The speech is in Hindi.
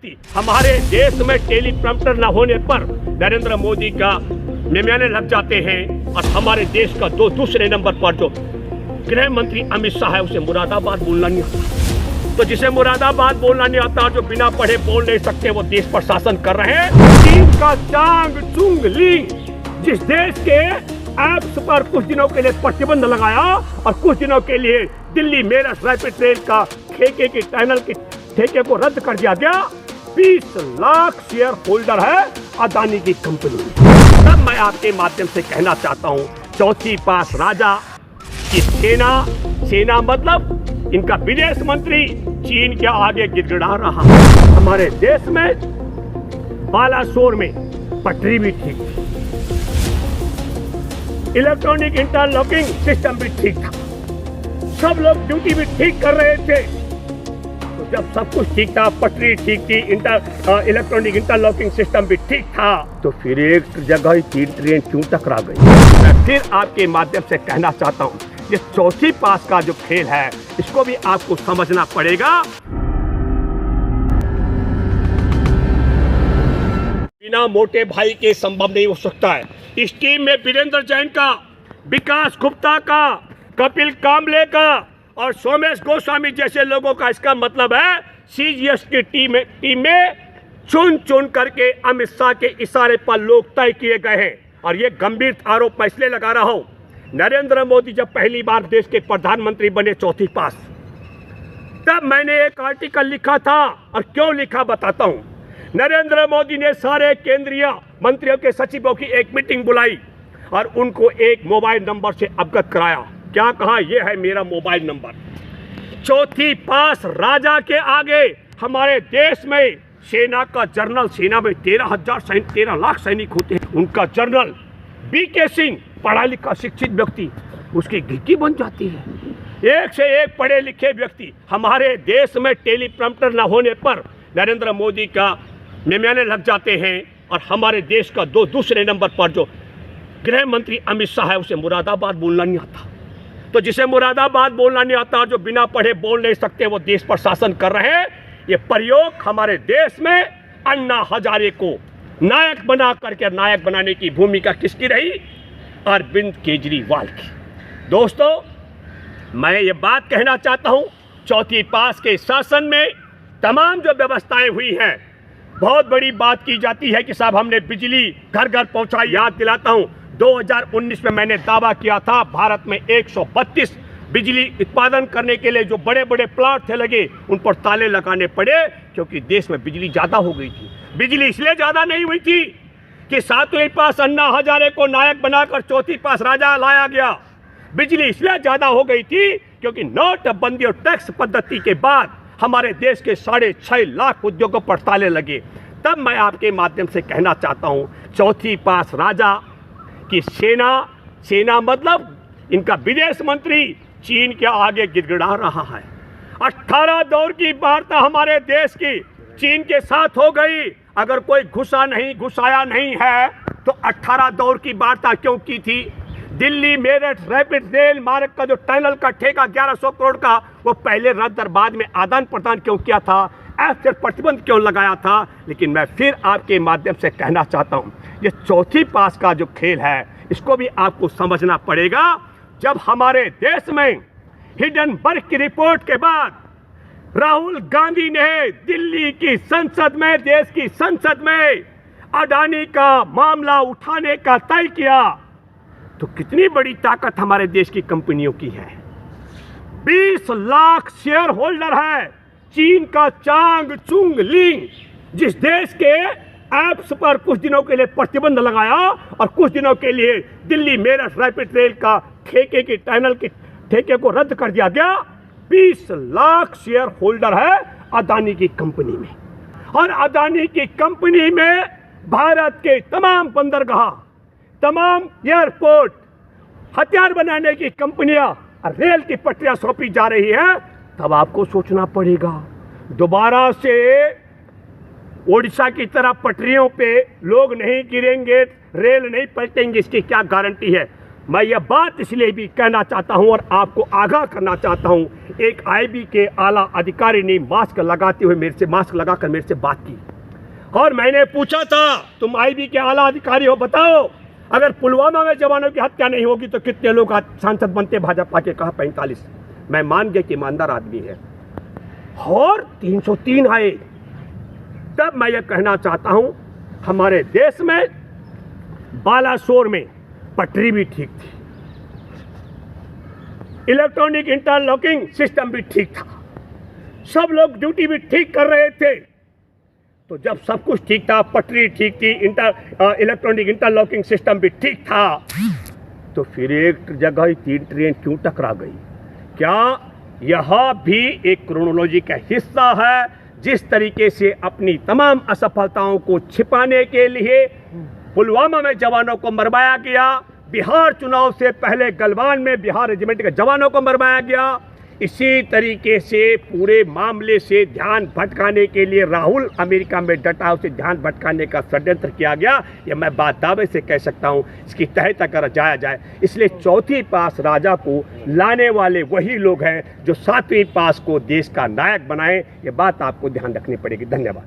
व्यक्ति। हमारे देश में टेलीप्रॉम्प्टर न होने पर नरेंद्र मोदी का मेमने लग जाते हैं और हमारे देश का दूसरे नंबर पर जो गृह मंत्री अमित शाह है उसे मुरादाबाद बोलना नहीं आता। तो जिसे मुरादाबाद बोलना नहीं आता, जो बिना पढ़े बोल नहीं सकते, वो देश पर शासन कर रहे हैं। चीन का चांग चुंग ली जिस देश के ऐप्स पर कुछ दिनों के लिए प्रतिबंध लगाया और कुछ दिनों के लिए दिल्ली मेरठ रैपिड रेल का ठेके के टनल के ठेके को रद्द कर दिया गया। 20 लाख शेयर होल्डर है अदानी की कंपनी। तब मैं आपके माध्यम से कहना चाहता हूँ, चौथी पास राजा की सेना मतलब इनका विदेश मंत्री चीन के आगे गिड़गिड़ा रहा। हमारे देश में बालासोर में पटरी भी ठीक थी, इलेक्ट्रॉनिक इंटरलॉकिंग सिस्टम भी ठीक था, सब लोग ड्यूटी भी ठीक कर रहे थे। तो जब सब कुछ ठीक था, पटरी ठीक थी, इलेक्ट्रॉनिक इंटरलॉकिंग सिस्टम भी ठीक था, तो फिर एक जगह 3 ट्रेन क्यों टकरा गई? मैं फिर आपके माध्यम से कहना चाहता हूँ, ये चौथी पास का जो खेल है इसको भी आपको समझना पड़ेगा। बिना मोटे भाई के संभव नहीं हो सकता है। इस टीम में वीरेंद्र जैन का, विकास गुप्ता का, कपिल कांबले का और सोमेश गोस्वामी जैसे लोगों का। इसका मतलब है सीजीएस की टीम में चुन चुन करके अमित शाह के इशारे पर लोग तय किए गए हैं। और ये गंभीर आरोप मैं इसलिए लगा रहा हूं, नरेंद्र मोदी जब पहली बार देश के प्रधानमंत्री बने चौथी पास, तब मैंने एक आर्टिकल लिखा था। और क्यों लिखा बताता हूं। नरेंद्र मोदी ने सारे केंद्रीय मंत्रियों के सचिवों की एक मीटिंग बुलाई और उनको एक मोबाइल नंबर से अवगत कराया। क्या कहा? यह है मेरा मोबाइल नंबर। चौथी पास राजा के आगे हमारे देश में सेना का जनरल, सेना में 13 लाख सैनिक होते हैं, उनका जनरल बीके सिंह, पढ़ा लिखा शिक्षित व्यक्ति, उसकी गिट्टी बन जाती है। एक से एक पढ़े लिखे व्यक्ति। हमारे देश में टेलीप्रॉम्प्टर न होने पर नरेंद्र मोदी का मेमने लग जाते हैं और हमारे देश का दूसरे नंबर पर जो गृह मंत्री अमित शाह है उसे मुरादाबाद बोलना नहीं आता। तो जिसे मुरादाबाद बोलना नहीं आता, जो बिना पढ़े बोल नहीं सकते, वो देश पर शासन कर रहे हैं। ये प्रयोग हमारे देश में अन्ना हजारे को नायक बना करके, नायक बनाने की भूमिका किसकी रही? अरविंद केजरीवाल की। दोस्तों, मैं ये बात कहना चाहता हूं, चौथी पास के शासन में तमाम जो व्यवस्थाएं हुई हैं, बहुत बड़ी बात की जाती है कि साहब हमने बिजली घर घर पहुंचाई। याद दिलाता हूं, 2019 में मैंने दावा किया था भारत में 132 बिजली उत्पादन करने के लिए जो बड़े बड़े प्लांट थे लगे, उन पर ताले लगाने पड़े, क्योंकि देश में बिजली ज़्यादा हो गई थी। बिजली इसलिए ज़्यादा नहीं हुई थी कि सातवें पास अन्ना हजारे को नायक बनाकर चौथी पास राजा लाया गया। बिजली इसलिए ज़्यादा हो गई थी क्योंकि नोटबंदी और टैक्स पद्धति के बाद हमारे देश के 6.5 लाख उद्योगों पर ताले लगे। तब मैं आपके माध्यम से कहना चाहता हूँ, चौथी पास राजा की सेना मतलब इनका विदेश मंत्री चीन के आगे गिड़गिड़ा रहा है। 18 दौर की वार्ता हमारे देश की चीन के साथ हो गई। अगर कोई घुसाया नहीं है तो 18 दौर की वार्ता क्यों की थी? दिल्ली मेरठ रैपिड रेल मार्ग का जो टनल का ठेका 1100 करोड़ का, वो पहले रद्द और बाद में आदान प्रदान क्यों किया था? ऐसे प्रतिबंध क्यों लगाया था? लेकिन मैं फिर आपके माध्यम से कहना चाहता हूँ, ये चौथी पास का जो खेल है इसको भी आपको समझना पड़ेगा। जब हमारे देश में हिंडनबर्ग की रिपोर्ट के बाद राहुल गांधी ने दिल्ली की संसद में, देश की संसद में अडानी का मामला उठाने का तय किया, तो कितनी बड़ी ताकत हमारे देश की कंपनियों की है। 20 लाख शेयर होल्डर है चीन का चांग चुंग ली जिस देश के ऐप्स पर कुछ दिनों के लिए प्रतिबंध लगाया और कुछ दिनों के लिए दिल्ली मेरठ रैपिड रेल का ठेके के टनल के ठेके को रद्द कर दिया गया। 20 लाख शेयर होल्डर है अदानी की कंपनी में। और अदानी की कंपनी में भारत के तमाम बंदरगाह, तमाम एयरपोर्ट, हथियार बनाने की कंपनियां, रेल की पटरियां सौंपी जा रही हैं। तब आपको सोचना पड़ेगा, दोबारा से ओडिशा की तरह पटरियों पे लोग नहीं गिरेंगे, रेल नहीं पलटेंगे, इसकी क्या गारंटी है? मैं यह बात इसलिए भी कहना चाहता हूं और आपको आगाह करना चाहता हूं, एक आईबी के आला अधिकारी ने मास्क लगाते हुए मास्क लगाकर मेरे से बात की और मैंने पूछा था, तुम आईबी के आला अधिकारी हो, बताओ अगर पुलवामा में जवानों की हत्या नहीं होगी तो कितने लोग सांसद बनते भाजपा के? कहा 45। मैं मान गया कि ईमानदार आदमी है और 303 आए। तब मैं यह कहना चाहता हूं, हमारे देश में बालासोर में पटरी भी ठीक थी, इलेक्ट्रॉनिक इंटरलॉकिंग सिस्टम भी ठीक था, सब लोग ड्यूटी भी ठीक कर रहे थे। तो जब सब कुछ ठीक था, पटरी ठीक थी, इलेक्ट्रॉनिक इंटरलॉकिंग सिस्टम भी ठीक था, तो फिर एक जगह 3 ट्रेन क्यों टकरा गई? क्या यह भी एक क्रोनोलॉजी का हिस्सा है? जिस तरीके से अपनी तमाम असफलताओं को छिपाने के लिए पुलवामा में जवानों को मरवाया गया, बिहार चुनाव से पहले गलवान में बिहार रेजिमेंट के जवानों को मरवाया गया, इसी तरीके से पूरे मामले से ध्यान भटकाने के लिए राहुल अमेरिका में डटा, उसे ध्यान भटकाने का षड्यंत्र किया गया। यह मैं बात दावे से कह सकता हूं, इसकी तह तक अगर जाया जाए। इसलिए चौथी पास राजा को लाने वाले वही लोग हैं जो 7वीं पास को देश का नायक बनाएं। ये बात आपको ध्यान रखनी पड़ेगी। धन्यवाद।